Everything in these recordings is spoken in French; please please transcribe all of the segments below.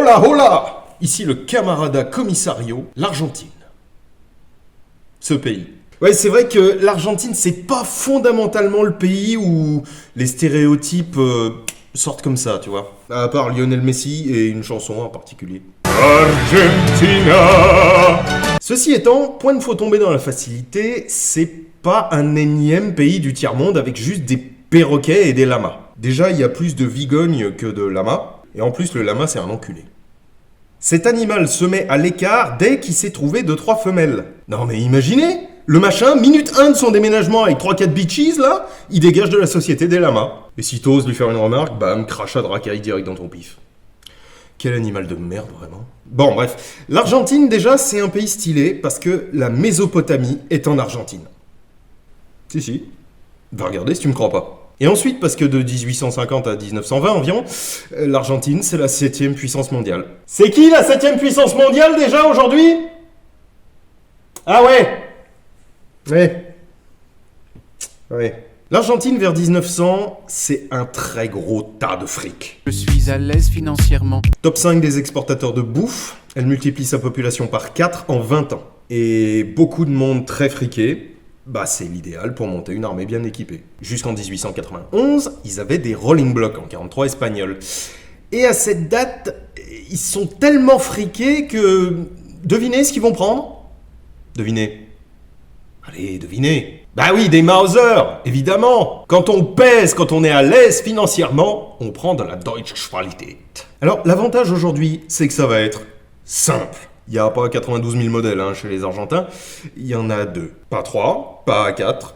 Hola, hola! Ici le camarada commissario, l'Argentine. Ce pays. Ouais, c'est vrai que l'Argentine, c'est pas fondamentalement le pays où les stéréotypes sortent comme ça, tu vois. À part Lionel Messi et une chanson en particulier. Argentina! Ceci étant, point ne faut tomber dans la facilité, c'est pas un énième pays du tiers-monde avec juste des perroquets et des lamas. Déjà, il y a plus de vigognes que de lamas, et en plus, le lama, c'est un enculé. Cet animal se met à l'écart dès qu'il s'est trouvé 2-3 femelles. Non mais imaginez, le machin, minute 1 de son déménagement avec 3-4 bitches, là, il dégage de la société des lamas. Et si t'oses lui faire une remarque, bam, crachat de racaille direct dans ton pif. Quel animal de merde, vraiment. Bon, bref. L'Argentine, déjà, c'est un pays stylé parce que la Mésopotamie est en Argentine. Si. Va regarder si tu me crois pas. Et ensuite, parce que de 1850 à 1920 environ, l'Argentine, c'est la 7e puissance mondiale. C'est qui la 7e puissance mondiale déjà aujourd'hui? Ah ouais. L'Argentine vers 1900, c'est un très gros tas de fric. Je suis à l'aise financièrement. Top 5 des exportateurs de bouffe, elle multiplie sa population par 4 en 20 ans. Et beaucoup de monde très friqué. Bah, c'est l'idéal pour monter une armée bien équipée. Jusqu'en 1891, ils avaient des rolling blocks en 43 espagnols. Et à cette date, ils sont tellement friqués que... Devinez ce qu'ils vont prendre? Devinez. Allez, devinez. Bah oui, des Mauser, évidemment. Quand on pèse, quand on est à l'aise financièrement, on prend de la Deutsche Qualität. Alors, l'avantage aujourd'hui, c'est que ça va être simple. Il n'y a pas 92 000 modèles chez les Argentins, il y en a 2. Pas 3, pas 4,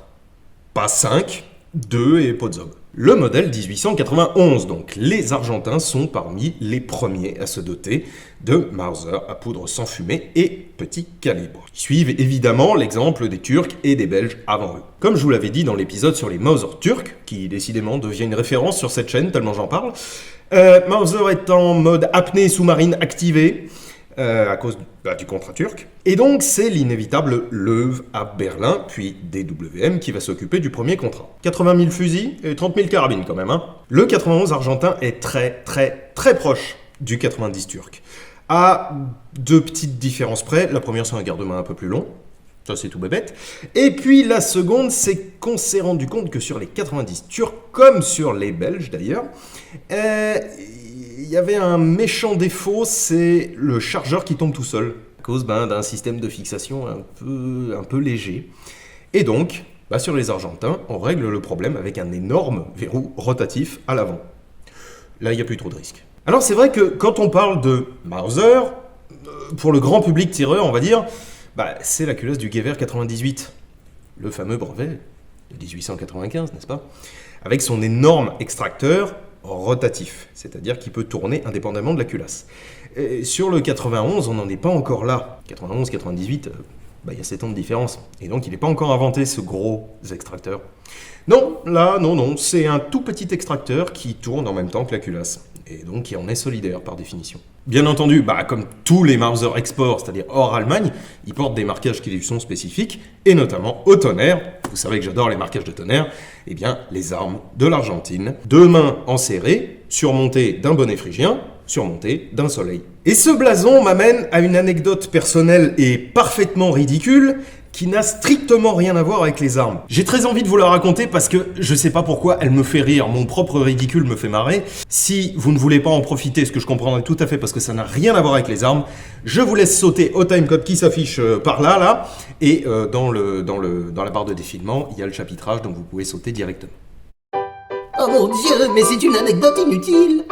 pas 5, 2 et Pozzog. Le modèle 1891, donc les Argentins sont parmi les premiers à se doter de Mauser à poudre sans fumée et petit calibre. Ils suivent évidemment l'exemple des Turcs et des Belges avant eux. Comme je vous l'avais dit dans l'épisode sur les Mauser turcs, qui décidément devient une référence sur cette chaîne tellement j'en parle, Mauser est en mode apnée sous-marine activée, à cause du contrat turc. Et donc, c'est l'inévitable Loewe à Berlin, puis DWM, qui va s'occuper du premier contrat. 80 000 fusils et 30 000 carabines quand même. Le 91 argentin est très proche du 90 turc. À 2 petites différences près. La première, c'est un garde-main un peu plus long. Ça, c'est tout bébête. Et puis, la seconde, c'est qu'on s'est rendu compte que sur les 90 turcs, comme sur les Belges d'ailleurs, il y avait un méchant défaut, c'est le chargeur qui tombe tout seul, à cause d'un système de fixation un peu léger. Et donc, sur les Argentins, on règle le problème avec un énorme verrou rotatif à l'avant. Là, il n'y a plus trop de risques. Alors, c'est vrai que quand on parle de Mauser, pour le grand public tireur, on va dire, c'est la culasse du Gewehr 98, le fameux brevet de 1895, n'est-ce pas? Avec son énorme extracteur rotatif, c'est-à-dire qu'il peut tourner indépendamment de la culasse. Et sur le 91, on n'en est pas encore là. 91, 98, il y a 7 ans de différence. Et donc, il n'est pas encore inventé ce gros extracteur. Non, c'est un tout petit extracteur qui tourne en même temps que la culasse. Et donc, qui en est solidaire par définition. Bien entendu, comme tous les Mauser export, c'est-à-dire hors Allemagne, ils portent des marquages qui lui sont spécifiques, et notamment au tonnerre. Vous savez que j'adore les marquages de tonnerre. Eh bien, les armes de l'Argentine, 2 mains enserrées, surmontées d'un bonnet phrygien, surmontées d'un soleil. Et ce blason m'amène à une anecdote personnelle et parfaitement ridicule, qui n'a strictement rien à voir avec les armes. J'ai très envie de vous la raconter parce que je sais pas pourquoi elle me fait rire, mon propre ridicule me fait marrer. Si vous ne voulez pas en profiter, ce que je comprendrai tout à fait parce que ça n'a rien à voir avec les armes, je vous laisse sauter au timecode qui s'affiche par là, et dans la barre de défilement, il y a le chapitrage, donc vous pouvez sauter directement. Oh mon Dieu, mais c'est une anecdote inutile!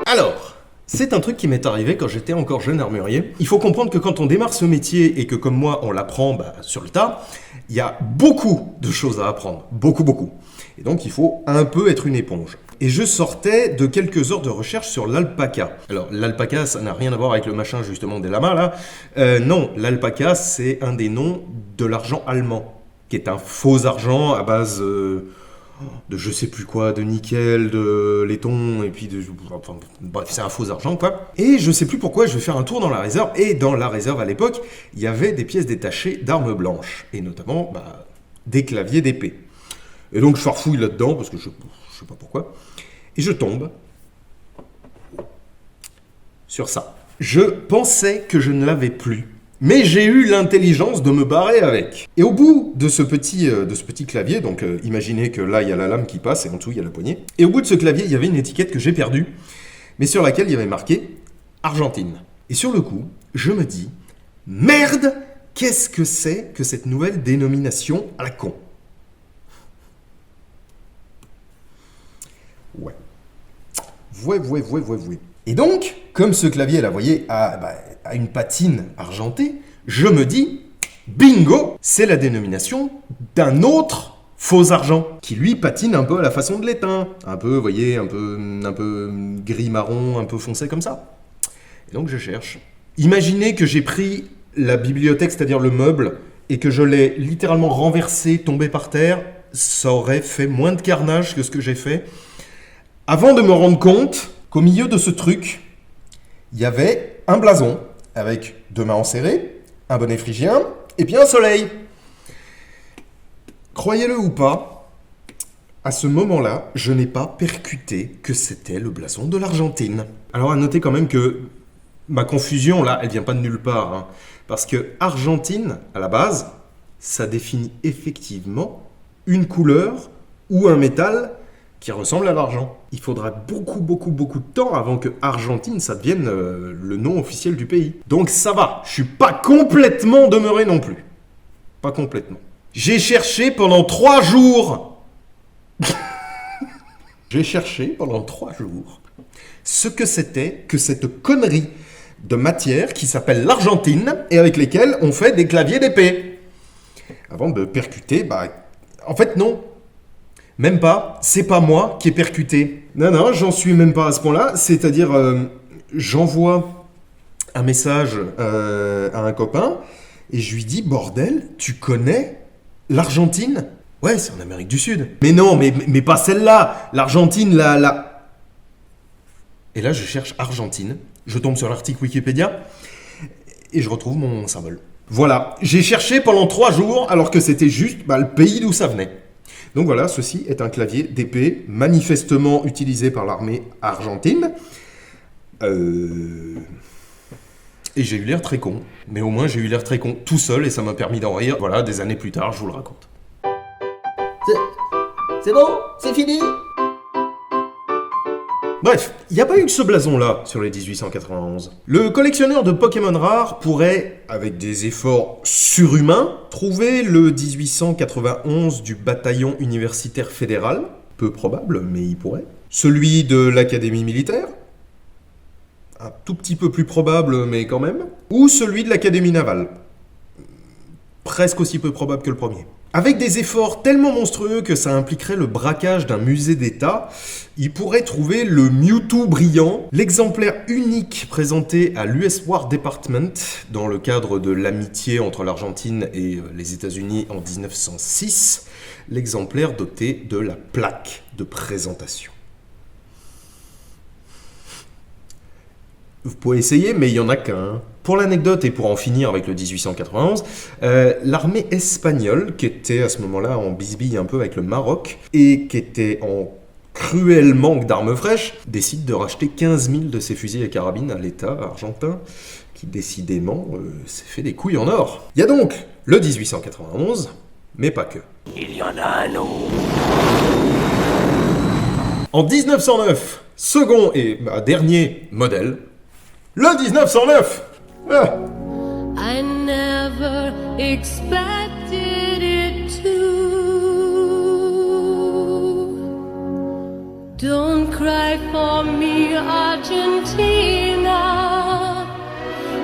Alors, c'est un truc qui m'est arrivé quand j'étais encore jeune armurier. Il faut comprendre que quand on démarre ce métier et que comme moi on l'apprend sur le tas, il y a beaucoup de choses à apprendre. Beaucoup. Et donc il faut un peu être une éponge. Et je sortais de quelques heures de recherche sur l'alpaca. Alors l'alpaca, ça n'a rien à voir avec le machin justement des lamas là. Non, l'alpaca c'est un des noms de l'argent allemand, qui est un faux argent à base... de je sais plus quoi, de nickel, de laiton, et puis bref, c'est un faux argent, quoi. Et je sais plus pourquoi, je vais faire un tour dans la réserve, et dans la réserve, à l'époque, il y avait des pièces détachées d'armes blanches, et notamment, des claviers d'épée. Et donc, je farfouille là-dedans, parce que je sais pas pourquoi, et je tombe sur ça. Je pensais que je ne l'avais plus, mais j'ai eu l'intelligence de me barrer avec. Et au bout de ce petit clavier, donc imaginez que là il y a la lame qui passe et en dessous il y a la poignée, et au bout de ce clavier il y avait une étiquette que j'ai perdue, mais sur laquelle il y avait marqué Argentine. Et sur le coup, je me dis, merde, qu'est-ce que c'est que cette nouvelle dénomination à la con ? Ouais. Et donc, comme ce clavier, là, vous voyez, a une patine argentée, je me dis, bingo, c'est la dénomination d'un autre faux argent, qui lui patine un peu à la façon de l'étain. Un peu, vous voyez, un peu gris-marron, un peu foncé comme ça. Et donc je cherche. Imaginez que j'ai pris la bibliothèque, c'est-à-dire le meuble, et que je l'ai littéralement renversé, tombé par terre, ça aurait fait moins de carnage que ce que j'ai fait. Avant de me rendre compte qu'au milieu de ce truc, il y avait un blason avec 2 mains enserrées, un bonnet phrygien et puis un soleil. Croyez-le ou pas, à ce moment-là, je n'ai pas percuté que c'était le blason de l'Argentine. Alors à noter quand même que ma confusion là, elle vient pas de nulle part, hein, parce que Argentine, à la base, ça définit effectivement une couleur ou un métal qui ressemble à l'argent. Il faudra beaucoup de temps avant que Argentine, ça devienne le nom officiel du pays. Donc ça va, je suis pas complètement demeuré non plus. Pas complètement. J'ai cherché pendant 3 jours. J'ai cherché pendant 3 jours ce que c'était que cette connerie de matière qui s'appelle l'Argentine et avec lesquelles on fait des claviers d'épée. Avant de percuter, en fait non. Même pas, c'est pas moi qui ai percuté. Non, j'en suis même pas à ce point-là. C'est-à-dire, j'envoie un message à un copain et je lui dis, bordel, tu connais l'Argentine ? Ouais, c'est en Amérique du Sud. Mais non, mais pas celle-là. L'Argentine, la... Et là, je cherche Argentine. Je tombe sur l'article Wikipédia et je retrouve mon symbole. Voilà, j'ai cherché pendant 3 jours alors que c'était juste le pays d'où ça venait. Donc voilà, ceci est un clavier d'épée manifestement utilisé par l'armée argentine. Et j'ai eu l'air très con. Mais au moins j'ai eu l'air très con tout seul et ça m'a permis d'en rire. Voilà, des années plus tard, je vous le raconte. C'est bon ? C'est fini ? Bref, il n'y a pas eu que ce blason-là sur les 1891. Le collectionneur de Pokémon rares pourrait, avec des efforts surhumains, trouver le 1891 du bataillon universitaire fédéral, peu probable, mais il pourrait. Celui de l'académie militaire, un tout petit peu plus probable, mais quand même. Ou celui de l'académie navale, presque aussi peu probable que le premier. Avec des efforts tellement monstrueux que ça impliquerait le braquage d'un musée d'État, il pourrait trouver le Mewtwo brillant, l'exemplaire unique présenté à l'US War Department dans le cadre de l'amitié entre l'Argentine et les États-Unis en 1906, l'exemplaire doté de la plaque de présentation. Vous pouvez essayer, mais il n'y en a qu'un. Pour l'anecdote et pour en finir avec le 1891, l'armée espagnole, qui était à ce moment-là en bisbille un peu avec le Maroc, et qui était en cruel manque d'armes fraîches, décide de racheter 15 000 de ses fusils à carabine à l'État argentin, qui décidément s'est fait des couilles en or. Il y a donc le 1891, mais pas que. Il y en a un autre. En 1909, second et dernier modèle, le 1909. I never expected it to. Don't cry for me, Argentina.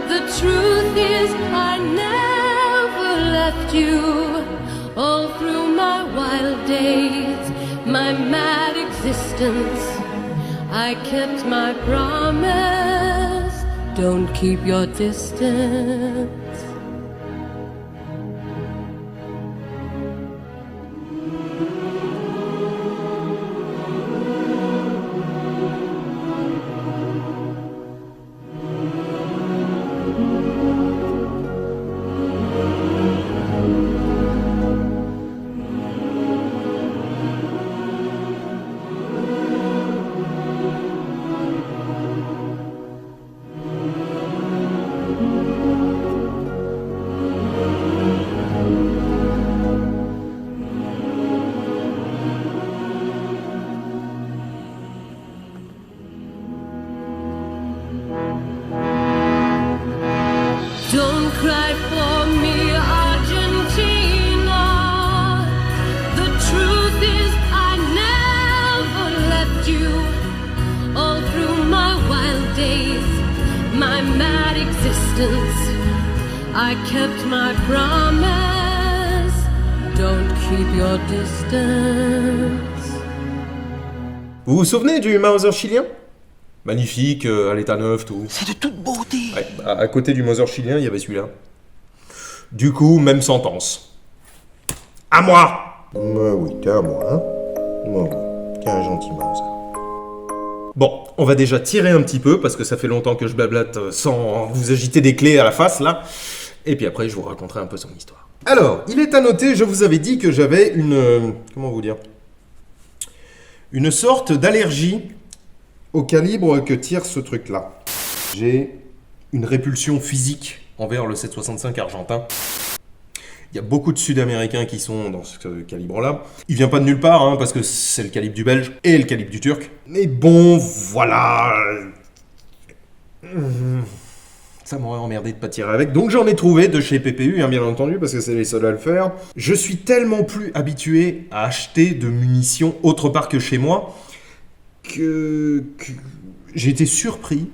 The truth is, I never left you. All through my wild days, my mad existence, I kept my promise. Don't keep your distance. cry for me, Argentina. The truth is I never left you. All through my wild days, my mad existence, I kept my promise. Don't keep your distance. Vous vous souvenez du Mauser chilien? Magnifique, à l'état neuf, tout. C'est de toute beauté. Ouais, à côté du Mauser chilien, il y avait celui-là. Du coup, même sentence. À moi! Oui, t'es à moi, hein? Oui, t'es un gentil Mauser. Bon, on va déjà tirer un petit peu, parce que ça fait longtemps que je blablate sans vous agiter des clés à la face, là. Et puis après, je vous raconterai un peu son histoire. Alors, il est à noter, je vous avais dit que j'avais une... comment vous dire? Une sorte d'allergie au calibre que tire ce truc-là. J'ai une répulsion physique envers le 7,65 argentin. Il y a beaucoup de Sud-Américains qui sont dans ce calibre-là. Il vient pas de nulle part, hein, parce que c'est le calibre du Belge et le calibre du Turc. Mais bon, voilà... Ça m'aurait emmerdé de pas tirer avec. Donc j'en ai trouvé de chez PPU, hein, bien entendu, parce que c'est les seuls à le faire. Je suis tellement plus habitué à acheter de munitions autre part que chez moi que j'ai été surpris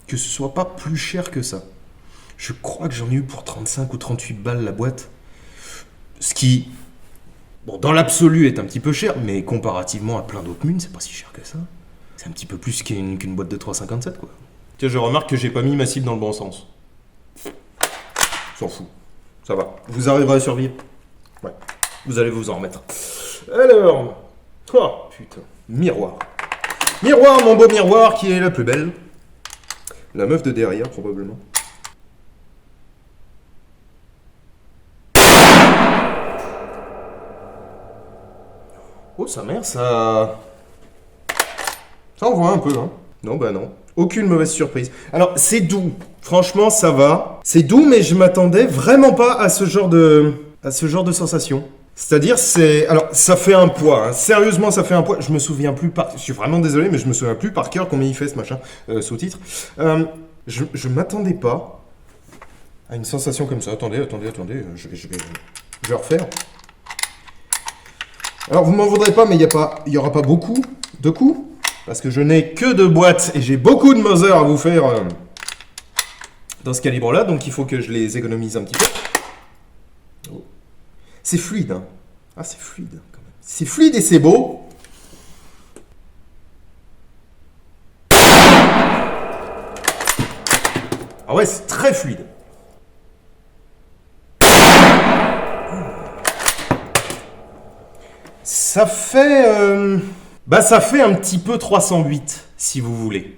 que ce soit pas plus cher que ça. Je crois que j'en ai eu pour 35 ou 38 balles la boîte. Ce qui, bon, dans l'absolu est un petit peu cher, mais comparativement à plein d'autres munes, c'est pas si cher que ça. C'est un petit peu plus qu'une boîte de 3,57, quoi. Tiens, je remarque que j'ai pas mis ma cible dans le bon sens. S'en fout. Ça va. Vous arriverez à survivre. Ouais. Vous allez vous en remettre. Alors. Oh, putain. Miroir. Miroir, mon beau miroir, qui est la plus belle. La meuf de derrière, probablement. Oh, sa mère, ça... Ça envoie un peu, hein. Non, bah non. Aucune mauvaise surprise. Alors, c'est doux. Franchement, ça va. C'est doux, mais je m'attendais vraiment pas à ce genre de sensation. C'est-à-dire, c'est... Alors, ça fait un poids. Hein. Sérieusement, ça fait un poids. Je me souviens plus par... Je suis vraiment désolé, mais je me souviens plus par cœur combien il fait, ce machin. Sous-titre. Je m'attendais pas à une sensation comme ça. Attendez. Je vais refaire. Alors, vous m'en voudrez pas, mais il y aura pas beaucoup de coups. Parce que je n'ai que 2 boîtes et j'ai beaucoup de Mauser à vous faire dans ce calibre-là, donc il faut que je les économise un petit peu. Oh. C'est fluide, hein. Ah, c'est fluide, quand même. C'est fluide et c'est beau. Ah ouais, c'est très fluide. Ça fait... ça fait un petit peu 308, si vous voulez.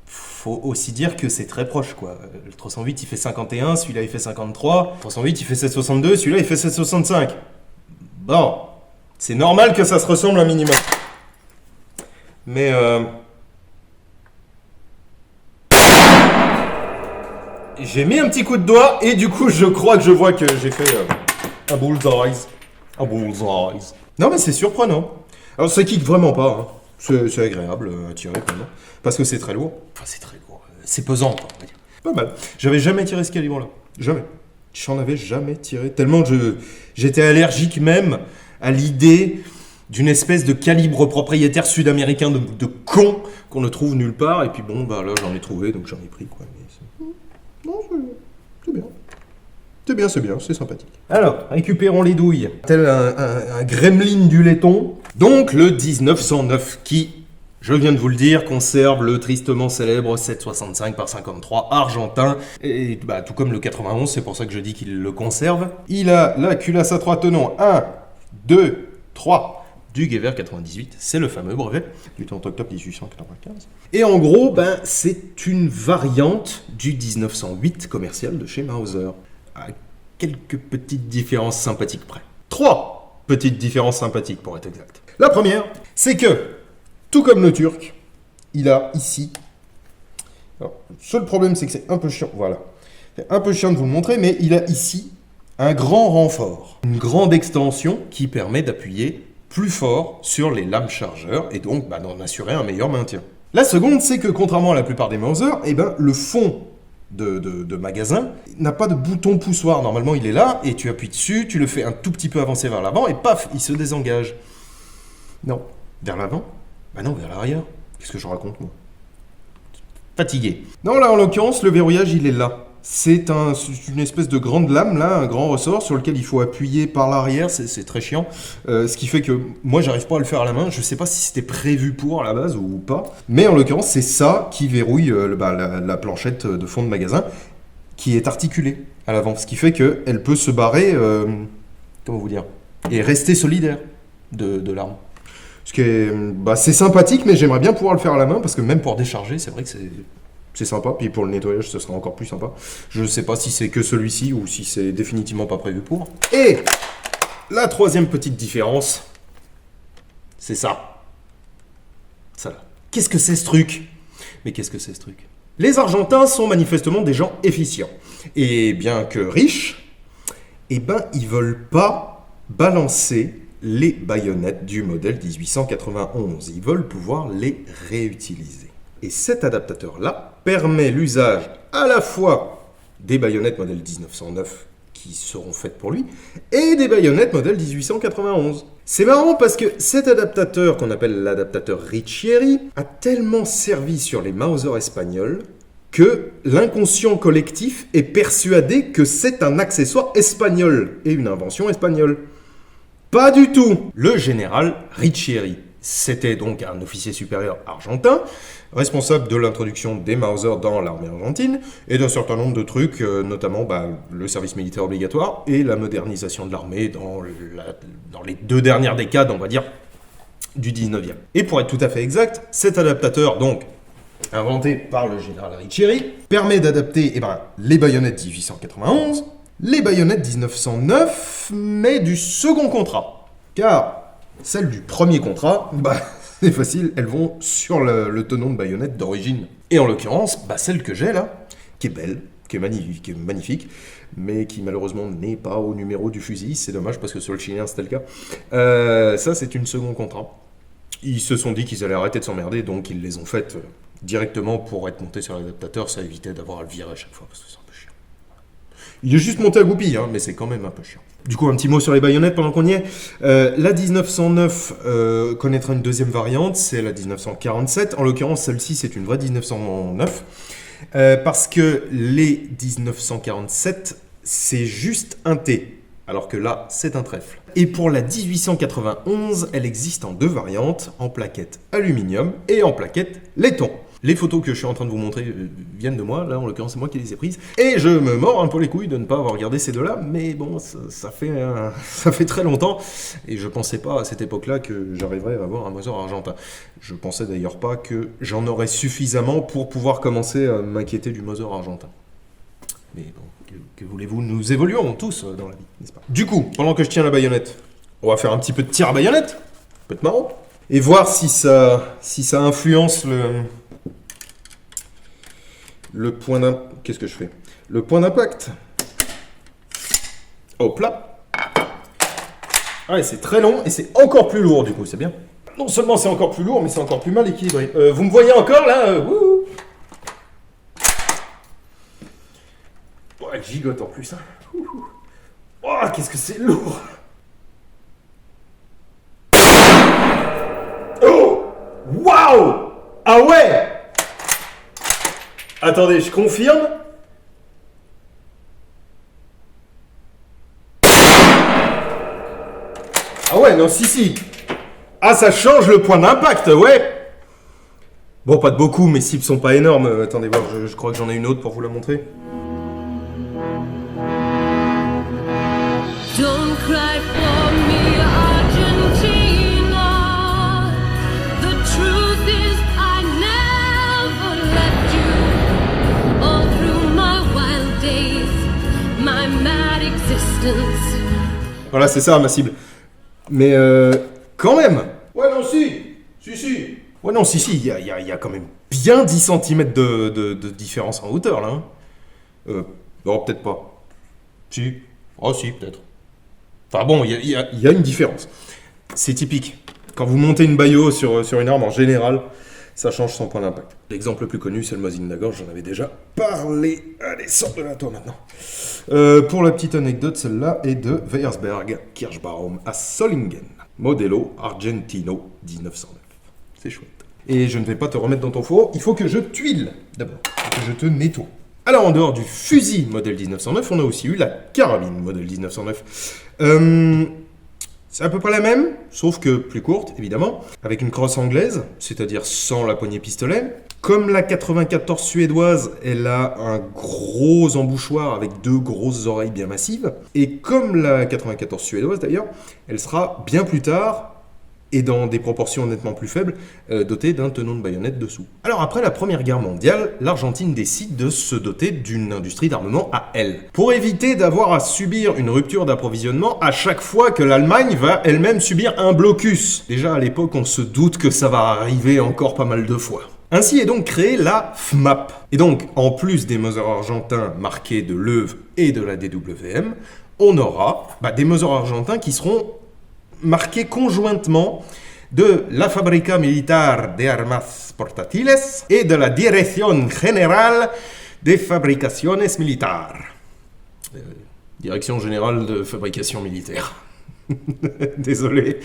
Faut aussi dire que c'est très proche, quoi. Le 308, il fait 51, celui-là, il fait 53. Le 308, il fait 7,62, celui-là, il fait 7,65. Bon, c'est normal que ça se ressemble un minimum. Mais, j'ai mis un petit coup de doigt, et du coup, je crois que je vois que j'ai fait un bullseye. Un bullseye. Non, mais c'est surprenant. Alors ça kick vraiment pas, hein. C'est agréable à tirer vraiment, parce que c'est très lourd. Enfin c'est très lourd, c'est pesant quoi, on va dire. Pas mal. J'avais jamais tiré ce calibre là, jamais. J'en avais jamais tiré, tellement j'étais allergique même à l'idée d'une espèce de calibre propriétaire sud-américain de con qu'on ne trouve nulle part, et puis bon bah là j'en ai trouvé donc j'en ai pris quoi. Mais non, c'est bien, c'est sympathique. Alors, récupérons les douilles. Tel un gremlin du laiton. Donc, le 1909 qui, je viens de vous le dire, conserve le tristement célèbre 7,65 par 53 argentin. Et bah, tout comme le 91, c'est pour ça que je dis qu'il le conserve. Il a la culasse à 3 tenons. 1, 2, 3 du Gewehr 98. C'est le fameux brevet du 30 octobre 1895. Et en gros, c'est une variante du 1908 commercial de chez Mauser. À quelques petites différences sympathiques près. 3 petites différences sympathiques pour être exact. La première, c'est que, tout comme le Turc, il a ici... Alors, le seul problème, c'est que c'est un peu chiant, voilà. C'est un peu chiant de vous le montrer, mais il a ici un grand renfort. Une grande extension qui permet d'appuyer plus fort sur les lames chargeurs et donc d'en assurer un meilleur maintien. La seconde, c'est que contrairement à la plupart des Mauser, le fond de magasin n'a pas de bouton poussoir. Normalement, il est là, et tu appuies dessus, tu le fais un tout petit peu avancer vers l'avant, et paf, il se désengage. Non. Vers l'avant? Bah non, vers l'arrière. Qu'est-ce que je raconte, moi? Fatigué. Non, là, en l'occurrence, le verrouillage, il est là. C'est une espèce de grande lame, là, un grand ressort sur lequel il faut appuyer par l'arrière, c'est très chiant. Ce qui fait que moi, j'arrive pas à le faire à la main. Je sais pas si c'était prévu pour à la base ou pas. Mais en l'occurrence, c'est ça qui verrouille la planchette de fond de magasin, qui est articulée à l'avant. Ce qui fait qu'elle peut se barrer, comment vous dire, et rester solidaire de l'arme. Ce qui est, c'est sympathique, mais j'aimerais bien pouvoir le faire à la main, parce que même pour décharger, c'est vrai que c'est sympa, puis pour le nettoyage, ce sera encore plus sympa. Je ne sais pas si c'est que celui-ci ou si c'est définitivement pas prévu pour. Et la troisième petite différence, c'est ça. Ça là. Qu'est-ce que c'est ce truc? Mais qu'est-ce que c'est ce truc? Les Argentins sont manifestement des gens efficients. Et bien que riches, ils veulent pas balancer les baïonnettes du modèle 1891. Ils veulent pouvoir les réutiliser. Et cet adaptateur-là permet l'usage à la fois des baïonnettes modèle 1909 qui seront faites pour lui et des baïonnettes modèle 1891. C'est marrant parce que cet adaptateur, qu'on appelle l'adaptateur Riccieri, a tellement servi sur les Mauser espagnols que l'inconscient collectif est persuadé que c'est un accessoire espagnol et une invention espagnole. Pas du tout. Le général Riccieri, c'était donc un officier supérieur argentin, responsable de l'introduction des Mauser dans l'armée argentine et d'un certain nombre de trucs, notamment le service militaire obligatoire et la modernisation de l'armée dans les 2 dernières décades, on va dire, du 19e. Et pour être tout à fait exact, cet adaptateur, donc, inventé par le général Riccieri, permet d'adapter les baïonnettes 1891, les baïonnettes 1909, mais du second contrat. Car celles du premier contrat, c'est facile, elles vont sur le tenon de baïonnette d'origine. Et en l'occurrence, celle que j'ai là, qui est belle, qui est magnifique, mais qui malheureusement n'est pas au numéro du fusil. C'est dommage parce que sur le chilien c'était le cas. Ça, c'est une second contrat. Ils se sont dit qu'ils allaient arrêter de s'emmerder, donc ils les ont faites directement pour être montés sur l'adaptateur. Ça évitait d'avoir à le virer à chaque fois parce que c'est un peu chiant. Il est juste monté à goupille, mais c'est quand même un peu chiant. Du coup, un petit mot sur les baïonnettes pendant qu'on y est. La 1909 connaîtra une deuxième variante, c'est la 1947. En l'occurrence, celle-ci, c'est une vraie 1909. Parce que les 1947, c'est juste un T. Alors que là, c'est un trèfle. Et pour la 1891, elle existe en 2 variantes, en plaquette aluminium et en plaquette laiton. Les photos que je suis en train de vous montrer viennent de moi, là en l'occurrence c'est moi qui les ai prises, et je me mords un peu les couilles de ne pas avoir regardé ces 2-là, mais bon, ça fait très longtemps, et je pensais pas à cette époque-là que j'arriverais à avoir un Mauser argentin. Je pensais d'ailleurs pas que j'en aurais suffisamment pour pouvoir commencer à m'inquiéter du Mauser argentin. Mais bon, que voulez-vous, nous évoluons tous dans la vie, n'est-ce pas? Du coup, pendant que je tiens la baïonnette, on va faire un petit peu de tir à baïonnette, ça peut être marrant, et voir si ça influence le point d'impact. Qu'est-ce que je fais? Le point d'impact. Hop là. Ah, et c'est très long et c'est encore plus lourd du coup, c'est bien. Non seulement c'est encore plus lourd, mais c'est encore plus mal équilibré. Vous me voyez encore là wouhou. Oh, elle gigote en plus. Hein. Oh, qu'est-ce que c'est lourd. Oh. Waouh. Ah ouais. Attendez, je confirme. Ah ouais, non, si. Ah, ça change le point d'impact, ouais. Bon, pas de beaucoup, mes cibles sont pas énormes. Attendez voir, je crois que j'en ai une autre pour vous la montrer. Don't cry for me, Argentina. The truth is I never left you. All through my wild days, my mad existence. Voilà, c'est ça ma cible. Mais quand même. Ouais, non, si. Ouais, non, si, il y a quand même bien 10 cm de différence en hauteur, là. Non, peut-être pas. Si. Oh, si, peut-être. Enfin bon, il y a une différence. C'est typique. Quand vous montez une baïo sur une arme, en général, ça change son point d'impact. L'exemple le plus connu, c'est le Mosin Nagant, j'en avais déjà parlé. Allez, sors de là, toi, maintenant. Pour la petite anecdote, celle-là est de Weiersberg Kirschbaum à Solingen. Modello Argentino 1909. C'est chouette. Et je ne vais pas te remettre dans ton four, il faut que je tuile d'abord, que je te nettoie. Alors, en dehors du fusil modèle 1909, on a aussi eu la carabine modèle 1909. C'est à peu près la même, sauf que plus courte, évidemment, avec une crosse anglaise, c'est-à-dire sans la poignée pistolet. Comme la 94 suédoise, elle a un gros embouchoir avec 2 grosses oreilles bien massives. Et comme la 94 suédoise, d'ailleurs, elle sera bien plus tard, et dans des proportions nettement plus faibles, dotée d'un tenon de baïonnette dessous. Alors après la Première Guerre mondiale, l'Argentine décide de se doter d'une industrie d'armement à elle, pour éviter d'avoir à subir une rupture d'approvisionnement à chaque fois que l'Allemagne va elle-même subir un blocus. Déjà à l'époque, on se doute que ça va arriver encore pas mal de fois. Ainsi est donc créée la FMAP. Et donc, en plus des Mauser argentins marqués de l'EUV et de la DWM, on aura des Mauser argentins qui seront marqué conjointement de la Fábrica Militar de Armas Portátiles et de la Dirección General de Fabricaciones Militar. Direction Générale de Fabrication Militaire. Désolé.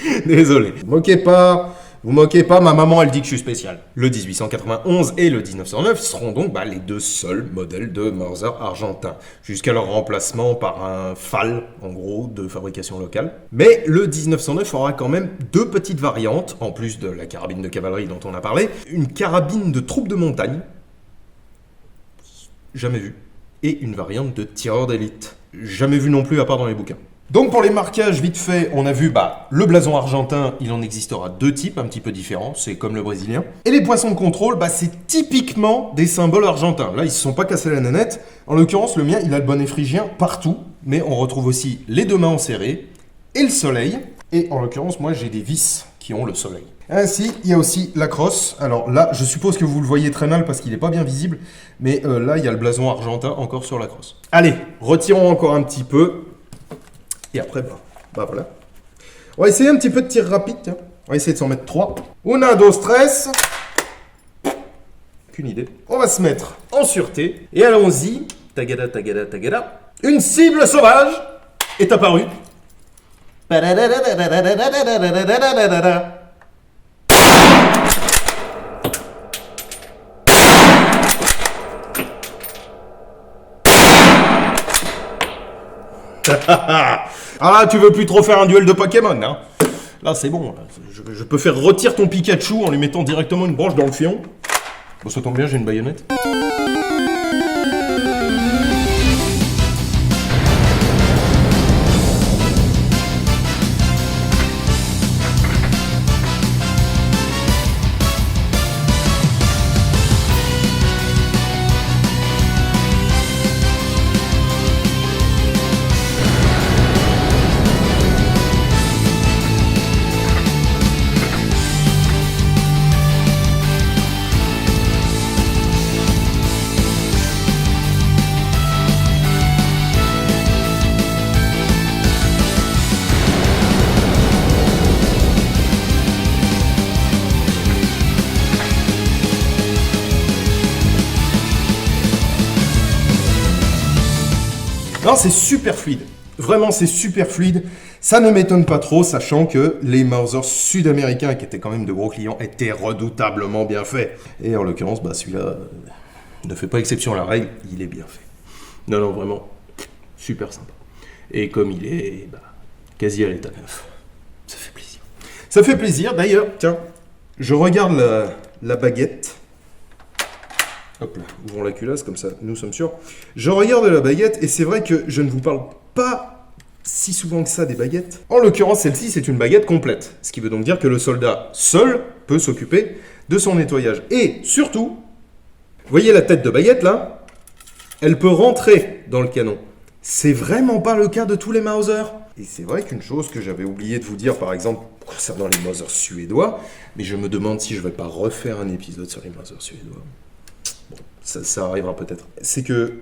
Vous moquez pas, ma maman elle dit que je suis spécial. Le 1891 et le 1909 seront donc les 2 seuls modèles de Mauser argentin, jusqu'à leur remplacement par un FAL, en gros, de fabrication locale. Mais le 1909 aura quand même 2 petites variantes, en plus de la carabine de cavalerie dont on a parlé, une carabine de troupes de montagne, jamais vue, et une variante de tireur d'élite, jamais vue non plus à part dans les bouquins. Donc pour les marquages, vite fait, on a vu le blason argentin, il en existera 2 types un petit peu différents, c'est comme le brésilien. Et les poinçons de contrôle, c'est typiquement des symboles argentins. Là, ils se sont pas cassés la nanette. En l'occurrence, le mien, il a le bonnet phrygien partout, mais on retrouve aussi les 2 mains enserrées et le soleil. Et en l'occurrence, moi, j'ai des vis qui ont le soleil. Ainsi, il y a aussi la crosse. Alors là, je suppose que vous le voyez très mal parce qu'il n'est pas bien visible, mais là, il y a le blason argentin encore sur la crosse. Allez, retirons encore un petit peu. Et après, voilà. On va essayer un petit peu de tir rapide, tiens. On va essayer de s'en mettre 3. 1, 2, 3. Aucune idée. On va se mettre en sûreté. Et allons-y. Tagada, tagada, tagada. Une cible sauvage est apparue. Ah, tu veux plus trop faire un duel de Pokémon, hein? Là, c'est bon. Là. Je peux faire retirer ton Pikachu en lui mettant directement une branche dans le fion. Bon, ça tombe bien, j'ai une baïonnette. Non, c'est super fluide. Vraiment, c'est super fluide. Ça ne m'étonne pas trop, sachant que les Mauser sud-américains, qui étaient quand même de gros clients, étaient redoutablement bien faits. Et en l'occurrence, celui-là ne fait pas exception à la règle, il est bien fait. Non, vraiment, super sympa. Et comme il est quasi à l'état neuf, ça fait plaisir. Ça fait plaisir, d'ailleurs, tiens, je regarde la baguette. Hop là, ouvrons la culasse, comme ça, nous sommes sûrs. Je regarde la baguette, et c'est vrai que je ne vous parle pas si souvent que ça des baguettes. En l'occurrence, celle-ci, c'est une baguette complète. Ce qui veut donc dire que le soldat seul peut s'occuper de son nettoyage. Et surtout, vous voyez la tête de baguette, là? Elle peut rentrer dans le canon. C'est vraiment pas le cas de tous les Mauser. Et c'est vrai qu'une chose que j'avais oublié de vous dire, par exemple, concernant les Mauser suédois, mais je me demande si je vais pas refaire un épisode sur les Mauser suédois. Bon, ça arrivera peut-être. C'est que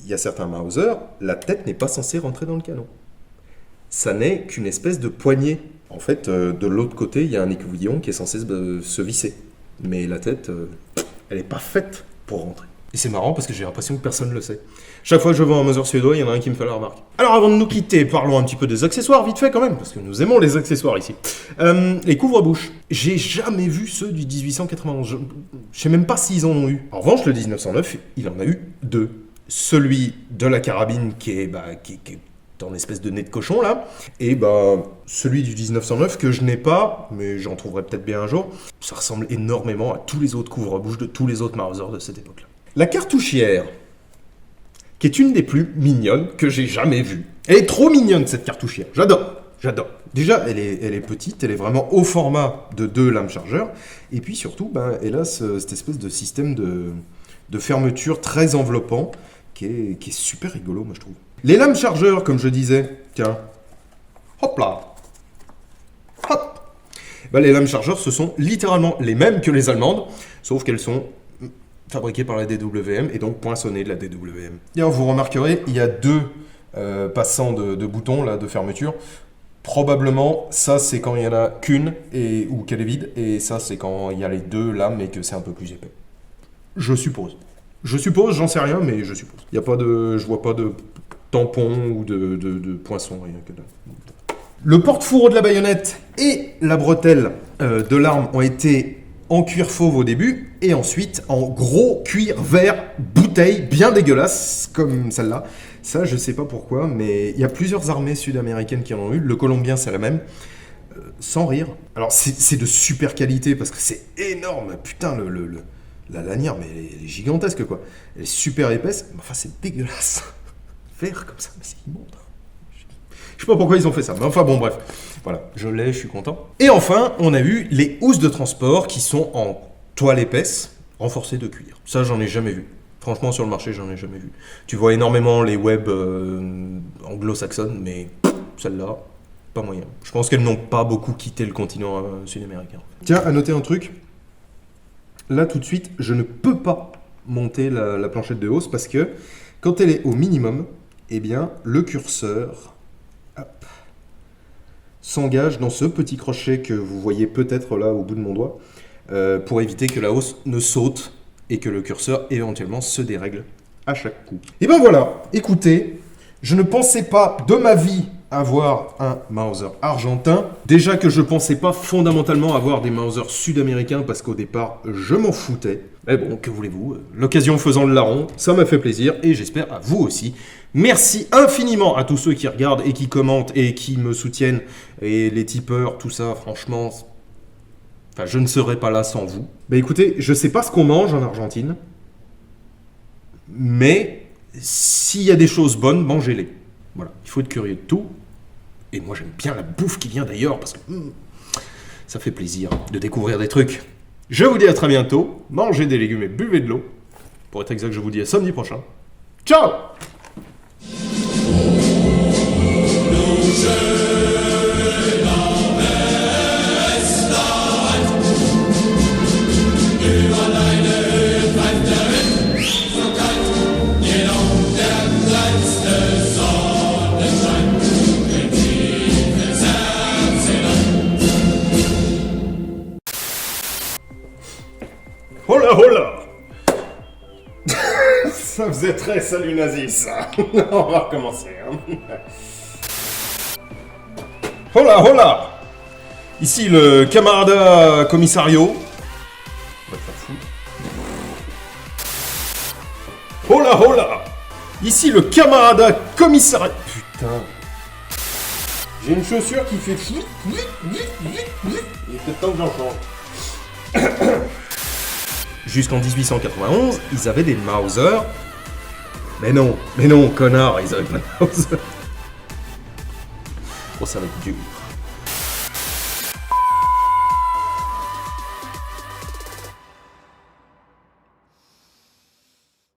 il y a certains Mauser, la tête n'est pas censée rentrer dans le canon. Ça n'est qu'une espèce de poignée. En fait, de l'autre côté, il y a un écouvillon qui est censé se visser. Mais la tête, elle est pas faite pour rentrer. Et c'est marrant parce que j'ai l'impression que personne ne le sait. Chaque fois que je vois un Mauser suédois, il y en a un qui me fait la remarque. Alors avant de nous quitter, parlons un petit peu des accessoires, vite fait quand même, parce que nous aimons les accessoires ici. Les couvre-bouches. J'ai jamais vu ceux du 1891. Je sais même pas s'ils en ont eu. En revanche, le 1909, il en a eu 2. Celui de la carabine qui est dans l'espèce de nez de cochon là, et celui du 1909 que je n'ai pas, mais j'en trouverai peut-être bien un jour. Ça ressemble énormément à tous les autres couvre-bouches de tous les autres Mauser de cette époque-là. La cartouchière, qui est une des plus mignonnes que j'ai jamais vues. Elle est trop mignonne cette cartouchière, j'adore. Déjà, elle est petite, elle est vraiment au format de 2 lames chargeurs, et puis surtout, elle a cette espèce de système de fermeture très enveloppant, qui est super rigolo, moi je trouve. Les lames chargeurs, comme je disais, tiens, hop là, hop. Les lames chargeurs, ce sont littéralement les mêmes que les allemandes, sauf qu'elles sont fabriquées par la DWM et donc poinçonnées de la DWM. Et vous remarquerez, il y a 2 passants de boutons là, de fermeture. Probablement, ça c'est quand il n'y en a qu'une ou qu'elle est vide, et ça c'est quand il y a les 2 lames et que c'est un peu plus épais. Je suppose, j'en sais rien, mais je suppose. Je vois pas de tampon ou de poinçon, rien que de... Le porte-fourreau de la baïonnette et la bretelle de l'arme ont été en cuir fauve au début, et ensuite en gros cuir vert bouteille, bien dégueulasse, comme celle-là. Ça, je sais pas pourquoi, mais il y a plusieurs armées sud-américaines qui en ont eu. Le colombien, c'est la même. Sans rire. Alors, c'est de super qualité, parce que c'est énorme. Putain, la lanière, mais elle est gigantesque, quoi. Elle est super épaisse, mais enfin, c'est dégueulasse. Vert comme ça, mais c'est immonde. Je sais pas pourquoi ils ont fait ça, mais enfin bon, bref. Voilà, je l'ai, je suis content. Et enfin, on a eu les housses de transport qui sont en toile épaisse, renforcée de cuir. Ça, j'en ai jamais vu. Franchement, sur le marché, j'en ai jamais vu. Tu vois énormément les web anglo-saxonnes, mais celle-là, pas moyen. Je pense qu'elles n'ont pas beaucoup quitté le continent sud-américain. Tiens, à noter un truc. Là, tout de suite, je ne peux pas monter la planchette de hausse parce que quand elle est au minimum, eh bien, le curseur s'engage dans ce petit crochet que vous voyez peut-être là au bout de mon doigt pour éviter que la hausse ne saute et que le curseur éventuellement se dérègle à chaque coup. Et ben voilà, écoutez, je ne pensais pas de ma vie avoir un Mauser argentin. Déjà que je pensais pas fondamentalement avoir des Mauser sud-américains parce qu'au départ, je m'en foutais. Mais bon, que voulez-vous, l'occasion faisant le larron, ça m'a fait plaisir et j'espère à vous aussi. Merci infiniment à tous ceux qui regardent et qui commentent et qui me soutiennent et les tipeurs, tout ça, franchement, enfin, je ne serais pas là sans vous. Bah écoutez, je sais pas ce qu'on mange en Argentine, mais s'il y a des choses bonnes, mangez-les. Voilà, il faut être curieux de tout. Et moi j'aime bien la bouffe qui vient d'ailleurs parce que ça fait plaisir de découvrir des trucs. Je vous dis à très bientôt, mangez des légumes et buvez de l'eau. Pour être exact, je vous dis à samedi prochain. Ciao! Hola hola. Ça faisait très salut nazi ça. On va recommencer. Hola hola. Ici le camarada commissario. On va te faire foutre. Hola hola. Ici le camarada commissario. Putain. J'ai une chaussure qui fait flip. Il est peut-être temps que j'en change. Jusqu'en 1891, ils avaient des Mauser. Mais non, connard, ils avaient pas de Mauser. Oh, ça va être dur.